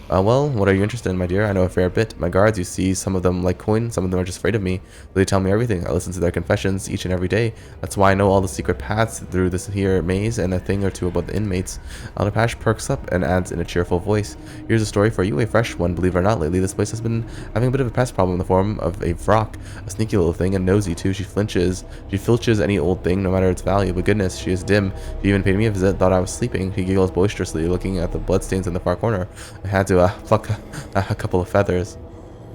Well, what are you interested in, my dear? I know a fair bit. My guards, you see, some of them like coin, some of them are just afraid of me. They tell me everything. I listen to their confessions each and every day. That's why I know all the secret paths through this here maze and a thing or two about the inmates. Alderpash perks up and adds in a cheerful voice. Here's a story for you, a fresh one. Believe it or not, lately this place has been having a bit of a pest problem in the form of a vrock. A sneaky little thing and nosy too. She filches any old thing, no matter its value. But goodness, she is dim. She even paid me a visit, thought I was sleeping. She giggles boisterously, looking at the bloodstains in the far corner. I had to pluck a couple of feathers.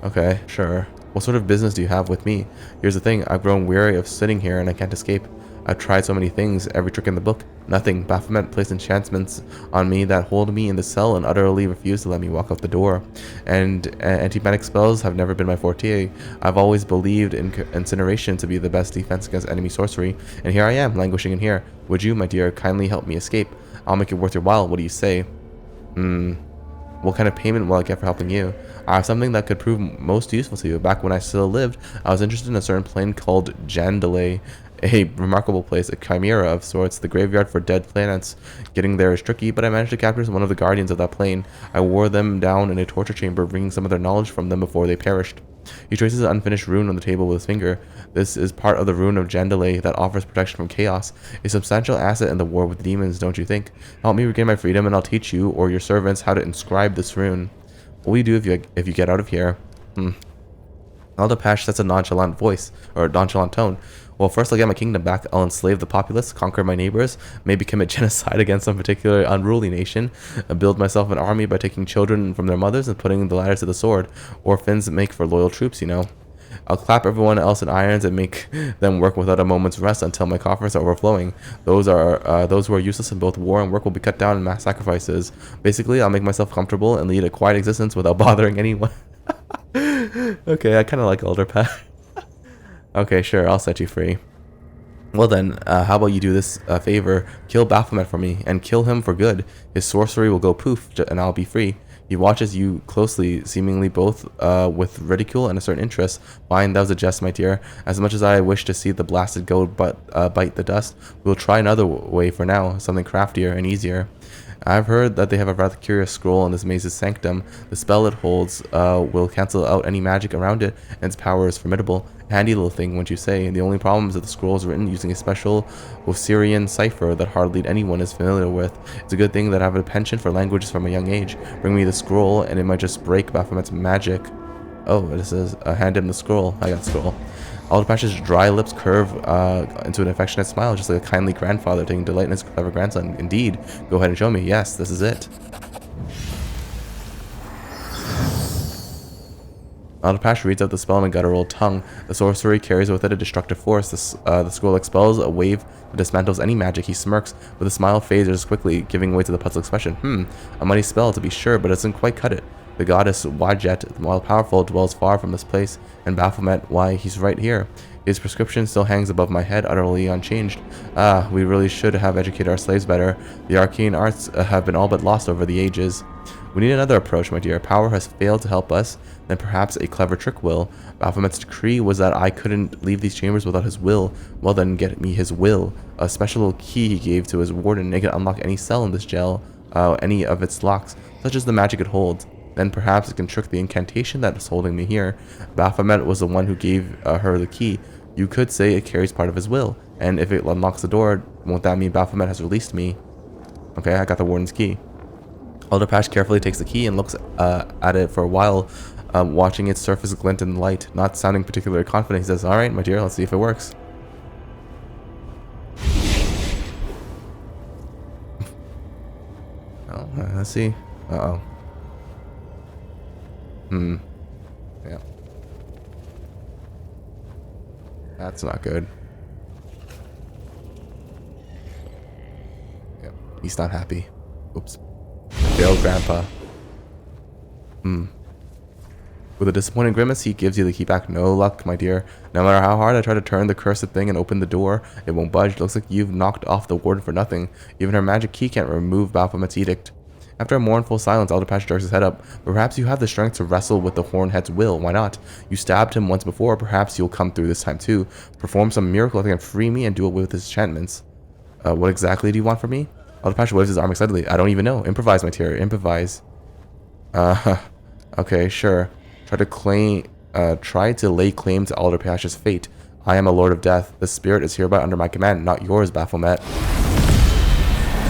Okay, sure. What sort of business do you have with me? Here's the thing, I've grown weary of sitting here and I can't escape. I've tried so many things, every trick in the book. Nothing. Baphomet placed enchantments on me that hold me in the cell and utterly refused to let me walk out the door. And anti-magic spells have never been my forte. I've always believed in incineration to be the best defense against enemy sorcery. And here I am, languishing in here. Would you, my dear, kindly help me escape? I'll make it worth your while. What do you say? What kind of payment will I get for helping you? I have something that could prove most useful to you. Back when I still lived, I was interested in a certain plane called Jandalay, a remarkable place, a chimera of sorts, the graveyard for dead planets. Getting there is tricky, but I managed to capture one of the guardians of that plane. I wore them down in a torture chamber, bringing some of their knowledge from them before they perished. He traces an unfinished rune on the table with his finger. This is part of the rune of Jandalay that offers protection from chaos. A substantial asset in the war with demons, don't you think? Help me regain my freedom and I'll teach you or your servants how to inscribe this rune. What will you do if you get out of here? Alderpash sets a nonchalant tone. Well, first I'll get my kingdom back. I'll enslave the populace, conquer my neighbors, maybe commit genocide against some particular unruly nation, build myself an army by taking children from their mothers and putting the latter to the sword. Orphans make for loyal troops, you know. I'll clap everyone else in irons and make them work without a moment's rest until my coffers are overflowing. Those who are useless in both war and work will be cut down in mass sacrifices. Basically, I'll make myself comfortable and lead a quiet existence without bothering anyone. Okay, I kind of like Alderpash. Okay, sure, I'll set you free. Well then, how about you do this favor? Kill Baphomet for me, and kill him for good. His sorcery will go poof, and I'll be free. He watches you closely, seemingly both with ridicule and a certain interest. Fine, that was a jest, my dear. As much as I wish to see the blasted goat bite the dust, we'll try another way for now, something craftier and easier. I've heard that they have a rather curious scroll in this maze's sanctum. The spell it holds will cancel out any magic around it, and its power is formidable. A handy little thing, wouldn't you say? The only problem is that the scroll is written using a special Osirian cipher that hardly anyone is familiar with. It's a good thing that I have a penchant for languages from a young age. Bring me the scroll, and it might just break Baphomet's magic. Oh, this is hand him the scroll. I got the scroll. Alderpash's dry lips curve into an affectionate smile, just like a kindly grandfather taking delight in his clever grandson. Indeed. Go ahead and show me. Yes, this is it. Alderpash reads out the spell in a guttural tongue. The sorcery carries with it a destructive force. The scroll expels a wave that dismantles any magic. He smirks, but the smile fades quickly, giving way to the puzzled expression. A mighty spell to be sure, but it doesn't quite cut it. The goddess Wadjet, while powerful, dwells far from this place, and Baphomet, why, he's right here. His prescription still hangs above my head, utterly unchanged. We really should have educated our slaves better. The arcane arts have been all but lost over the ages. We need another approach, my dear. Power has failed to help us, then perhaps a clever trick will. Baphomet's decree was that I couldn't leave these chambers without his will. Well then, get me his will. A special key he gave to his warden. They can unlock any cell in this jail, any of its locks. such as the magic it holds. Then perhaps it can trick the incantation that is holding me here. Baphomet was the one who gave her the key. You could say it carries part of his will, and if it unlocks the door, won't that mean Baphomet has released me? Okay, I got the warden's key. Alderpash carefully takes the key and looks at it for a while, watching its surface glint in the light. Not sounding particularly confident, he says, "Alright, my dear, let's see if it works." Oh, let's see. Uh-oh. Yeah. That's not good. Yep. He's not happy. Oops. Failed grandpa. With a disappointed grimace, he gives you the key back. No luck, my dear. No matter how hard I try to turn the cursed thing and open the door, it won't budge. Looks like you've knocked off the warden for nothing. Even her magic key can't remove Baphomet's edict. After a mournful silence, Alderpash jerks his head up. Perhaps you have the strength to wrestle with the Hornhead's will. Why not? You stabbed him once before. Perhaps you'll come through this time too. Perform some miracle that can free me and do it with his enchantments. What exactly do you want from me? Alderpash waves his arm excitedly. I don't even know. Improvise, my dear. Improvise. Okay, sure. Try to lay claim to Alderpash's fate. I am a lord of death. The spirit is hereby under my command, not yours, Baphomet.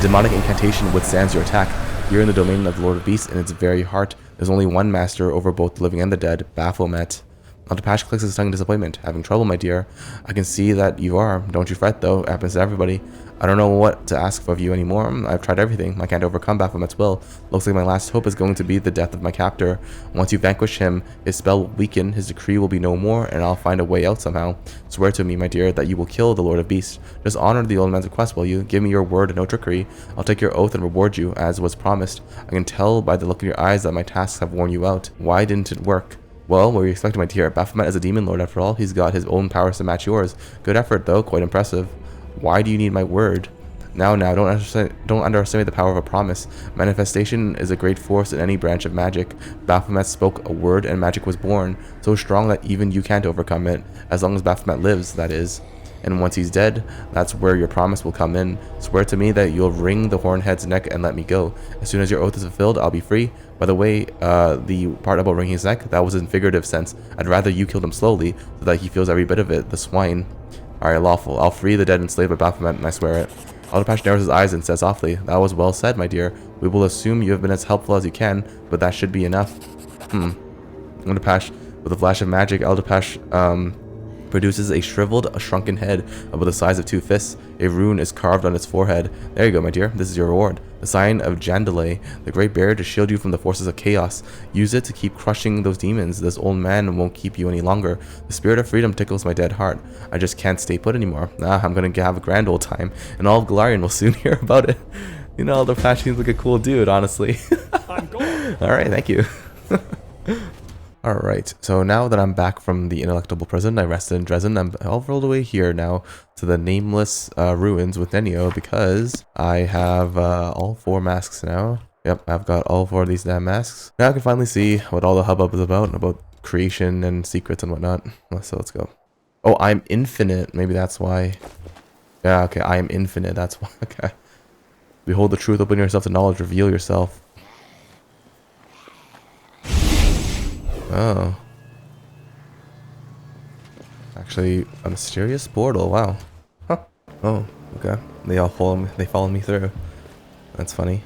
Demonic incantation withstands your attack. Here in the domain of the Lord of Beasts, in its very heart, there's only one master over both the living and the dead, Baphomet. Alderpash clicks his tongue in disappointment. Having trouble, my dear. I can see that you are. Don't you fret, though. It happens to everybody. I don't know what to ask of you anymore. I've tried everything. I can't overcome Baphomet's will. Looks like my last hope is going to be the death of my captor. Once you vanquish him, his spell will weaken, his decree will be no more, and I'll find a way out somehow. Swear to me, my dear, that you will kill the Lord of Beasts. Just honor the old man's request, will you? Give me your word and no trickery. I'll take your oath and reward you, as was promised. I can tell by the look in your eyes that my tasks have worn you out. Why didn't it work? Well, what were you expecting, my dear? Baphomet is a demon lord after all. He's got his own powers to match yours. Good effort, though. Quite impressive. Why do you need my word? Now, don't underestimate the power of a promise. Manifestation is a great force in any branch of magic. Baphomet spoke a word and magic was born, so strong that even you can't overcome it, as long as Baphomet lives, that is. And once he's dead, that's where your promise will come in. Swear to me that you'll wring the Hornhead's neck and let me go. As soon as your oath is fulfilled, I'll be free. By the way, the part about wringing his neck, that was in figurative sense. I'd rather you killed him slowly, so that he feels every bit of it, the swine. Alright, lawful. I'll free the dead enslaved by Baphomet, and I swear it. Alderpash narrows his eyes and says softly, "That was well said, my dear. We will assume you have been as helpful as you can, but that should be enough." Alderpash, with a flash of magic, Alderpash produces a shrunken head about the size of 2 fists. A rune is carved on its forehead. There you go, my dear. This is your reward. The sign of Jandalay, the great barrier to shield you from the forces of chaos. Use it to keep crushing those demons. This old man won't keep you any longer. The spirit of freedom tickles my dead heart. I just can't stay put anymore. I'm gonna have a grand old time, and all of Golarion will soon hear about it. You know, Alderpash seems like a cool dude, honestly. I'm gone. Alright, thank you. Alright, so now that I'm back from the Ineluctable Prison, I rested in Dresden. I'm all rolled away here now to the Nameless Ruins with Nenio because I have all 4 masks now. Yep, I've got all 4 of these damn masks. Now I can finally see what all the hubbub is about creation and secrets and whatnot. So let's go. Oh, I'm infinite. Maybe that's why. Yeah, okay, I am infinite. That's why. Okay. Behold the truth, open yourself to knowledge, reveal yourself. Oh. Actually, a mysterious portal. Wow. Huh. Oh, okay. They all follow me. They follow me through. That's funny.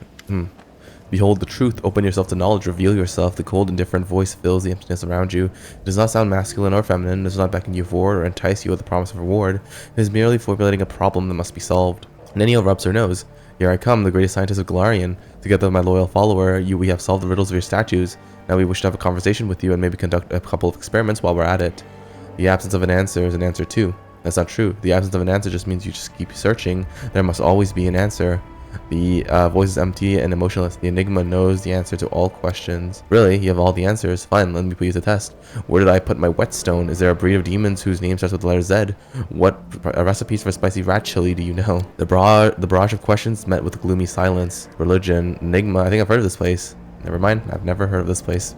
Behold the truth. Open yourself to knowledge. Reveal yourself. The cold, indifferent voice fills the emptiness around you. It does not sound masculine or feminine. It does not beckon you forward or entice you with the promise of reward. It is merely formulating a problem that must be solved. Nenio rubs her nose. Here I come, the greatest scientist of Golarion. Together with my loyal follower, we have solved the riddles of your statues. Now we wish to have a conversation with you and maybe conduct a couple of experiments while we're at it. The absence of an answer is an answer too. That's not true. The absence of an answer just means you just keep searching. There must always be an answer. The voice is empty and emotionless. The Enigma knows the answer to all questions. Really? You have all the answers? Fine, let me put you to the test. Where did I put my whetstone? Is there a breed of demons whose name starts with the letter Z? What recipes for spicy rat chili do you know? The barrage of questions met with a gloomy silence. Religion. Enigma. I think I've heard of this place. Never mind. I've never heard of this place.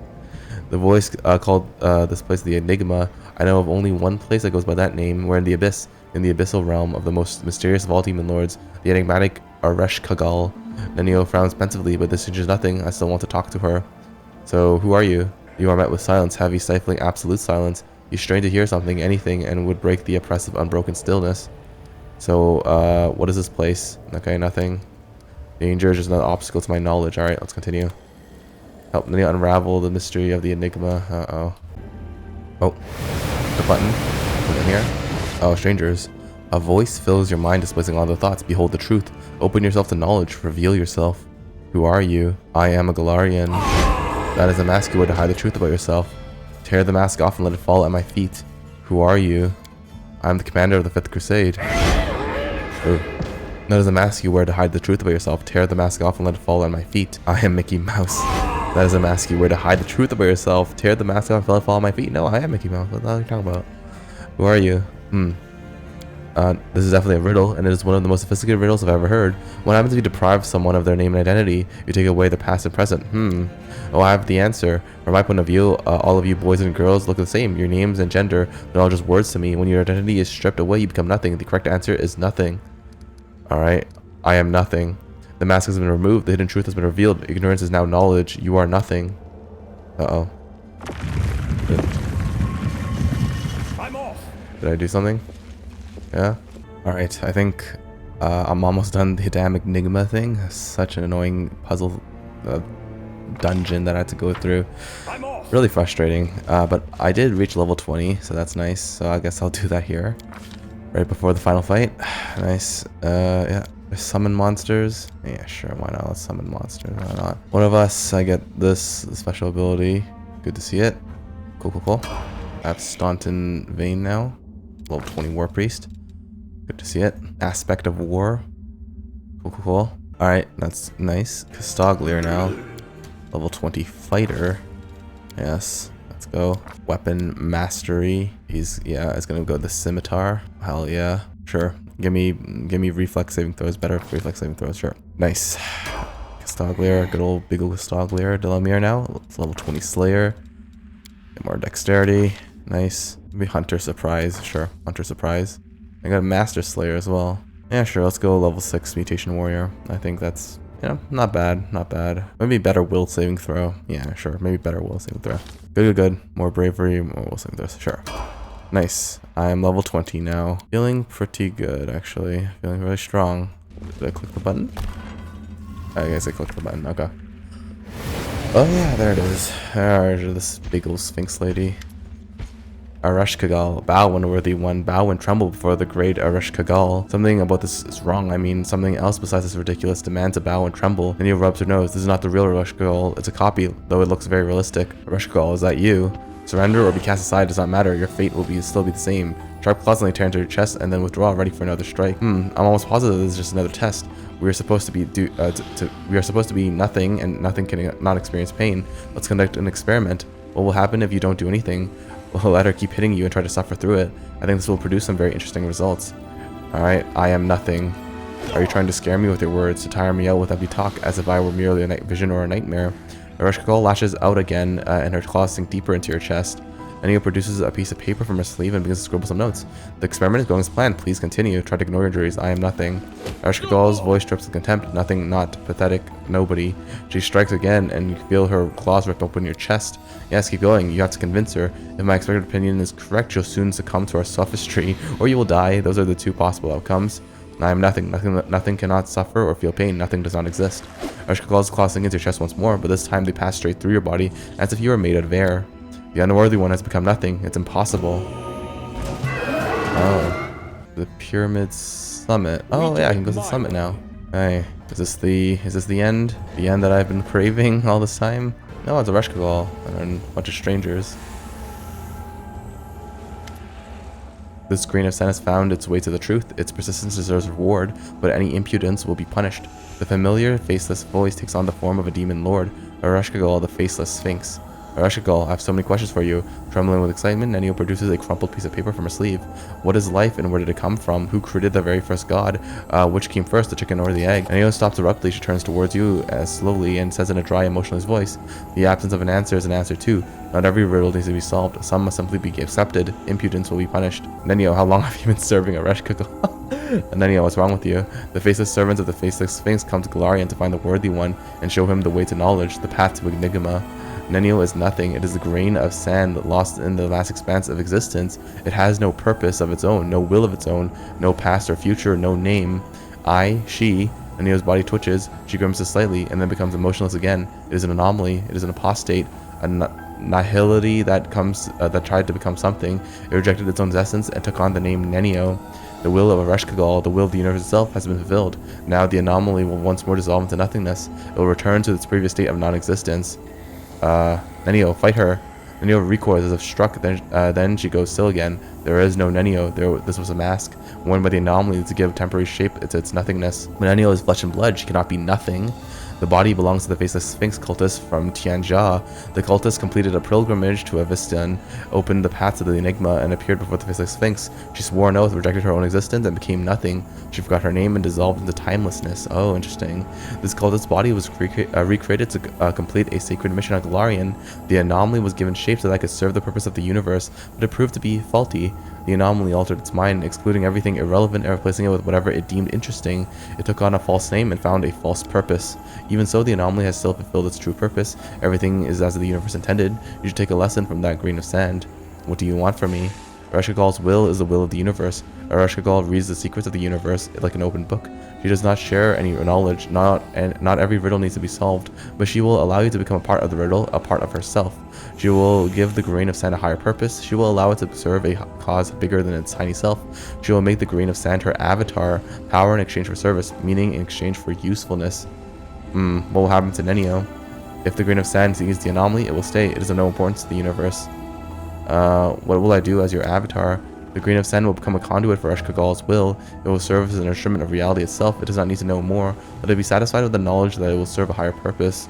The voice called this place the Enigma. I know of only one place that goes by that name. We're in the abyss. In the abyssal realm of the most mysterious of all demon lords. The enigmatic Areshkagal. Nenio frowns pensively, but this changes nothing. I still want to talk to her. So, who are you? You are met with silence, heavy, stifling, absolute silence. You strain to hear something, anything, and would break the oppressive, unbroken stillness. So, what is this place? Okay, nothing. Danger is just another obstacle to my knowledge. Alright, let's continue. Help Nenio unravel the mystery of the Enigma. Uh-oh. Oh. The button. Put it in here. Oh, strangers. A voice fills your mind, displacing all the thoughts. Behold the truth. Open yourself to knowledge. Reveal yourself. Who are you? I am a Galarian. That is a mask you wear to hide the truth about yourself. Tear the mask off and let it fall at my feet. Who are you? I am the commander of the 5th Crusade. Ooh. That is a mask you wear to hide the truth about yourself. Tear the mask off and let it fall at my feet. I am Mickey Mouse. That is a mask you wear to hide the truth about yourself. Tear the mask off and let it fall at my feet. No, I am Mickey Mouse. What are you talking about? Who are you? This is definitely a riddle, and it is one of the most sophisticated riddles I've ever heard. What happens if you deprive someone of their name and identity? You take away their past and present. Oh, I have the answer. From my point of view, all of you boys and girls look the same. Your names and gender, they're all just words to me. When your identity is stripped away, you become nothing. The correct answer is nothing. Alright, I am nothing. The mask has been removed. The hidden truth has been revealed. Ignorance is now knowledge. You are nothing. Uh-oh. I'm off. Did I do something? Yeah. Alright, I think I'm almost done the damn Enigma thing. Such an annoying puzzle dungeon that I had to go through. I'm off. Really frustrating. But I did reach level 20, so that's nice. So I guess I'll do that here. Right before the final fight. Nice. Yeah. Summon monsters. Yeah, sure. Why not? Let's summon monsters. Why not? One of us, I get this special ability. Good to see it. Cool, cool, cool. I have Staunton Vein now. Level 20 War Priest. Good to see it. Aspect of War. Cool, cool, cool. Alright, that's nice. Castaglier now. Level 20 Fighter. Yes. Let's go. Weapon Mastery. It's gonna go the Scimitar. Hell yeah. Sure. Give me reflex saving throws. Better reflex saving throws. Sure. Nice. Castaglier. Good old big old Castaglier. Delamere now. It's level 20 Slayer. Get more dexterity. Nice. Maybe Hunter Surprise. Sure. Hunter Surprise. I got a Master Slayer as well. Yeah, sure. Let's go level 6 Mutation Warrior. I think that's, you know, not bad. Not bad. Maybe better Will Saving Throw. Yeah, sure. Maybe better Will Saving Throw. Good, good, good. More Bravery. More Will Saving Throws. Sure. Nice. I am level 20 now. Feeling pretty good, actually. Feeling really strong. Did I click the button? I guess I clicked the button. Okay. Oh yeah, there it is. There's this big old Sphinx lady. Areshkagal, bow unworthy one, bow and tremble before the great Areshkagal. Something about this is wrong. I mean, something else besides this ridiculous demand to bow and tremble. And he rubs her nose. This is not the real Areshkagal. It's a copy, though it looks very realistic. Areshkagal, is that you? Surrender or be cast aside does not matter. Your fate will still be the same. Sharp claws suddenly tear into your chest and then withdraw, ready for another strike. I'm almost positive this is just another test. We are supposed to be we are supposed to be nothing, and nothing can not experience pain. Let's conduct an experiment. What will happen if you don't do anything? We'll let her keep hitting you and try to suffer through it. I think this will produce some very interesting results. Alright, I am nothing. Are you trying to scare me with your words, to tire me out with empty talk, as if I were merely a night vision or a nightmare? Areshkagal lashes out again, and her claws sink deeper into your chest. Nenio produces a piece of paper from her sleeve and begins to scribble some notes. The experiment is going as planned. Please continue. Try to ignore your injuries. I am nothing. Areshkagal's voice drips with contempt. Nothing, not pathetic, nobody. She strikes again, and you feel her claws rip open your chest. Yes, keep going. You have to convince her. If my expected opinion is correct, you'll soon succumb to our sophistry, or you will die. Those are the two possible outcomes. I am nothing. Nothing cannot suffer or feel pain. Nothing does not exist. Areshkagal's claws sink into your chest once more, but this time they pass straight through your body, as if you were made out of air. The unworthy one has become nothing. It's impossible. Oh. The pyramid summit. Oh yeah, I can go to the summit now. Hey, is this the end? The end that I've been craving all this time? No, it's Areshkagal and a bunch of strangers. This grain of sand has found its way to the truth. Its persistence deserves reward, but any impudence will be punished. The familiar, faceless voice takes on the form of a demon lord, Areshkagal, the faceless sphinx. Areshkagal, I have so many questions for you. Trembling with excitement, Nenio produces a crumpled piece of paper from her sleeve. What is life and where did it come from? Who created the very first god? Which came first, the chicken or the egg? Nenio stops abruptly. She turns towards you slowly and says in a dry, emotionless voice, the absence of an answer is an answer too. Not every riddle needs to be solved. Some must simply be accepted. Impudence will be punished. Nenio, how long have you been serving Areshkagal? Nenio, what's wrong with you? The faceless servants of the faceless Sphinx come to Golarion to find the worthy one and show him the way to knowledge, the path to Enigma. Nenio is nothing. It is a grain of sand lost in the vast expanse of existence. It has no purpose of its own, no will of its own, no past or future, no name. She, Nenio's body twitches, she grimaces slightly, and then becomes emotionless again. It is an anomaly, it is an apostate, a nihility that tried to become something. It rejected its own essence and took on the name Nenio. The will of Areshkagal, the will of the universe itself, has been fulfilled. Now the anomaly will once more dissolve into nothingness. It will return to its previous state of non-existence. Nenio, fight her. Nenio recoils as if struck, then she goes still again. There is no Nenio. This was a mask, worn by the anomaly to give temporary shape to its nothingness. When Nenio is flesh and blood, she cannot be nothing. The body belongs to the faceless Sphinx cultist from Tianjia. The cultist completed a pilgrimage to Avistan, opened the path to the Enigma, and appeared before the faceless Sphinx. She swore an oath, rejected her own existence, and became nothing. She forgot her name and dissolved into timelessness. Oh, interesting. This cultist's body was recreated to complete a sacred mission on Golarion. The anomaly was given shape so that it could serve the purpose of the universe, but it proved to be faulty. The anomaly altered its mind, excluding everything irrelevant and replacing it with whatever it deemed interesting. It took on a false name and found a false purpose. Even so, the anomaly has still fulfilled its true purpose. Everything is as the universe intended. You should take a lesson from that grain of sand. What do you want from me? Areshkagal's will is the will of the universe. Areshkagal reads the secrets of the universe like an open book. She does not share any knowledge, not every riddle needs to be solved, but she will allow you to become a part of the riddle, a part of herself. She will give the grain of sand a higher purpose. She will allow it to serve a cause bigger than its tiny self. She will make the grain of sand her avatar, power in exchange for service, meaning in exchange for usefulness. What will happen to Nenio? If the grain of sand sees the anomaly, it will stay. It is of no importance to the universe. What will I do as your avatar? The grain of sand will become a conduit for Areshkagal's will. It will serve as an instrument of reality itself. It does not need to know more. Let it be satisfied with the knowledge that it will serve a higher purpose.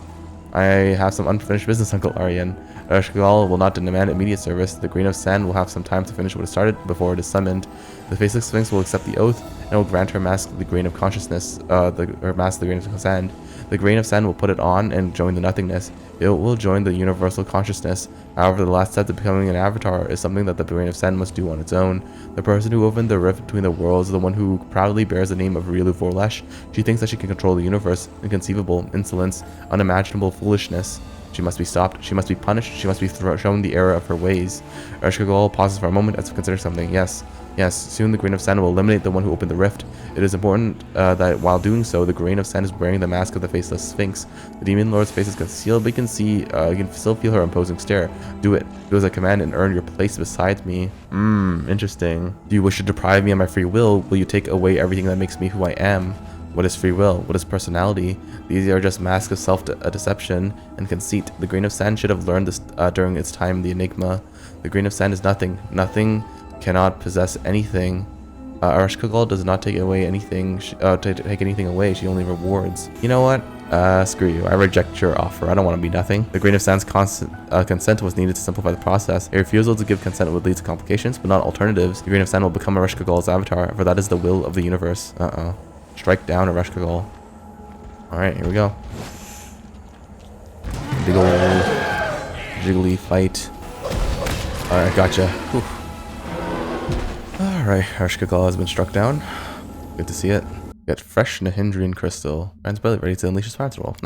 I have some unfinished business on Golarion. Areshkagal will not demand immediate service. The grain of sand will have some time to finish what it started before it is summoned. The faceless Sphinx will accept the oath and will grant her mask the grain of consciousness, her mask the grain of sand. The grain of sand will put it on and join the nothingness. It will join the universal consciousness. However, the last step to becoming an avatar is something that the grain of sand must do on its own. The person who opened the rift between the worlds is the one who proudly bears the name of Rielu Vorlesh. She thinks that she can control the universe. Inconceivable insolence, unimaginable foolishness. She must be stopped. She must be punished. She must be shown the error of her ways. Areshkagal pauses for a moment as if considering something. Yes, soon the grain of sand will eliminate the one who opened the rift. It is important that while doing so, the grain of sand is wearing the mask of the faceless Sphinx. The demon lord's face is concealed, but you can still feel her imposing stare. Do it. Do as I command and earn your place beside me. Interesting. Do you wish to deprive me of my free will? Will you take away everything that makes me who I am? What is free will? What is personality? These are just masks of self-deception and conceit. The grain of sand should have learned this during its time in the Enigma. The grain of sand is nothing. Nothing cannot possess anything. Areshkagal does not take away anything. Take anything away. She only rewards. You know what? Screw you. I reject your offer. I don't want to be nothing. The grain of sand's consent was needed to simplify the process. A refusal to give consent would lead to complications, but not alternatives. The grain of sand will become Areshkagal's avatar, for that is the will of the universe. Strike down Areshkagal. Alright, here we go. Big ol' jiggly fight. Alright, gotcha. Whew. Alright, Areshkagal has been struck down. Good to see it. Get fresh Nahindrian crystal. Man's belly ready to unleash his parts roll.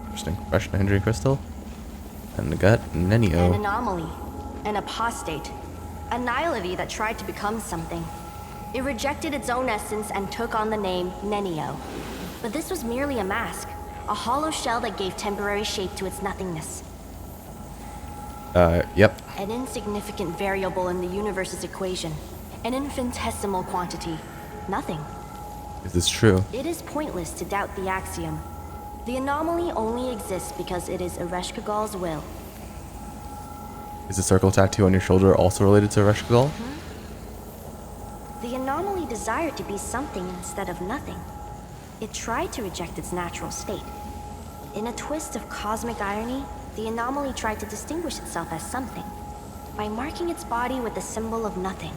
Interesting. Fresh Nahindrian crystal. And the gut, Nenio. An anomaly. An apostate. A nihility that tried to become something. It rejected its own essence and took on the name Nenio. But this was merely a mask, a hollow shell that gave temporary shape to its nothingness. Yep. An insignificant variable in the universe's equation. An infinitesimal quantity. Nothing. Is this true? It is pointless to doubt the axiom. The anomaly only exists because it is Areshkagal's will. Is the circle tattoo on your shoulder also related to Areshkagal? The anomaly desired to be something instead of nothing. It tried to reject its natural state. In a twist of cosmic irony, the anomaly tried to distinguish itself as something, by marking its body with the symbol of nothing.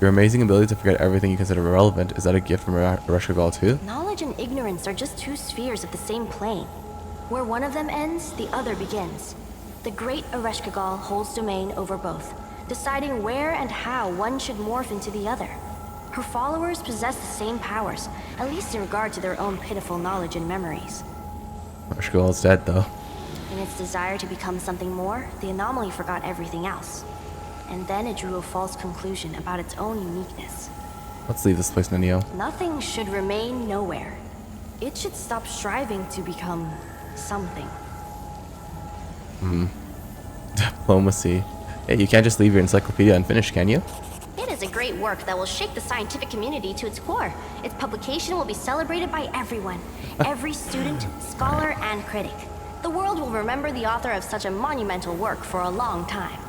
Your amazing ability to forget everything you consider irrelevant, is that a gift from Areshkagal too? Knowledge and ignorance are just two spheres of the same plane. Where one of them ends, the other begins. The great Areshkagal holds domain over both, deciding where and how one should morph into the other. Her followers possess the same powers, at least in regard to their own pitiful knowledge and memories. Areshkagal's dead, though. In its desire to become something more, the anomaly forgot everything else. And then it drew a false conclusion about its own uniqueness. Let's leave this place, Nenio. Nothing should remain nowhere. It should stop striving to become something. Diplomacy. Hey, you can't just leave your encyclopedia unfinished, can you? It is a great work that will shake the scientific community to its core. Its publication will be celebrated by everyone. Every student, scholar, and critic. The world will remember the author of such a monumental work for a long time.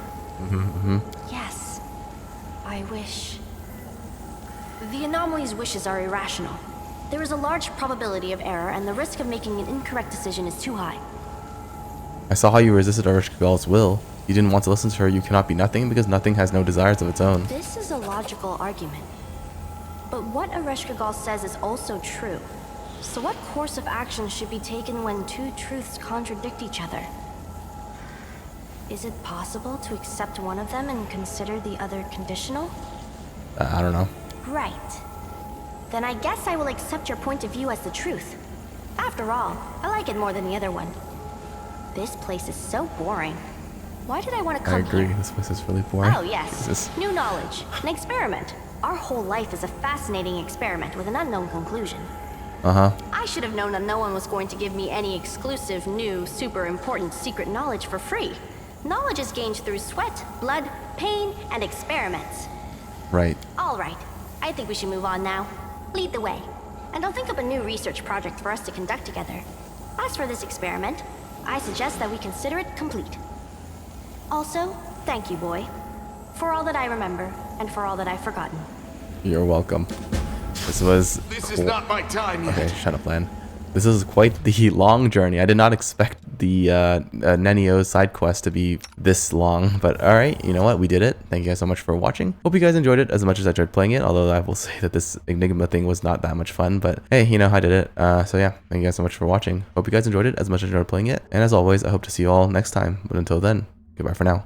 Yes. I wish. The anomaly's wishes are irrational. There is a large probability of error, and the risk of making an incorrect decision is too high. I saw how you resisted Areshkagal's will. You didn't want to listen to her. You cannot be nothing because nothing has no desires of its own. This is a logical argument. But what Areshkagal says is also true. So what course of action should be taken when two truths contradict each other? Is it possible to accept one of them and consider the other conditional? I don't know. Right. Then I guess I will accept your point of view as the truth. After all, I like it more than the other one. This place is so boring. Why did I want to come I agree. here? This place is really boring. Oh yes, new knowledge, an experiment. Our whole life is a fascinating experiment with an unknown conclusion. I should have known that no one was going to give me any exclusive, new, super important secret knowledge for free. Knowledge is gained through sweat, blood, pain, and experiments. Right. All right, I think we should move on now. Lead the way. And I'll think up a new research project for us to conduct together. As for this experiment, I suggest that we consider it complete. Also, thank you, boy. For all that I remember, and for all that I've forgotten. You're welcome. This was... This is not my time yet. Okay, shut up, Lan. This is quite the long journey. I did not expect the Nenio side quest to be this long, but alright, you know what? We did it. Thank you guys so much for watching. Hope you guys enjoyed it as much as I enjoyed playing it, although I will say that this Enigma thing was not that much fun, but hey, you know, I did it. So yeah, thank you guys so much for watching. Hope you guys enjoyed it as much as I enjoyed playing it, and as always, I hope to see you all next time, but until then, goodbye for now.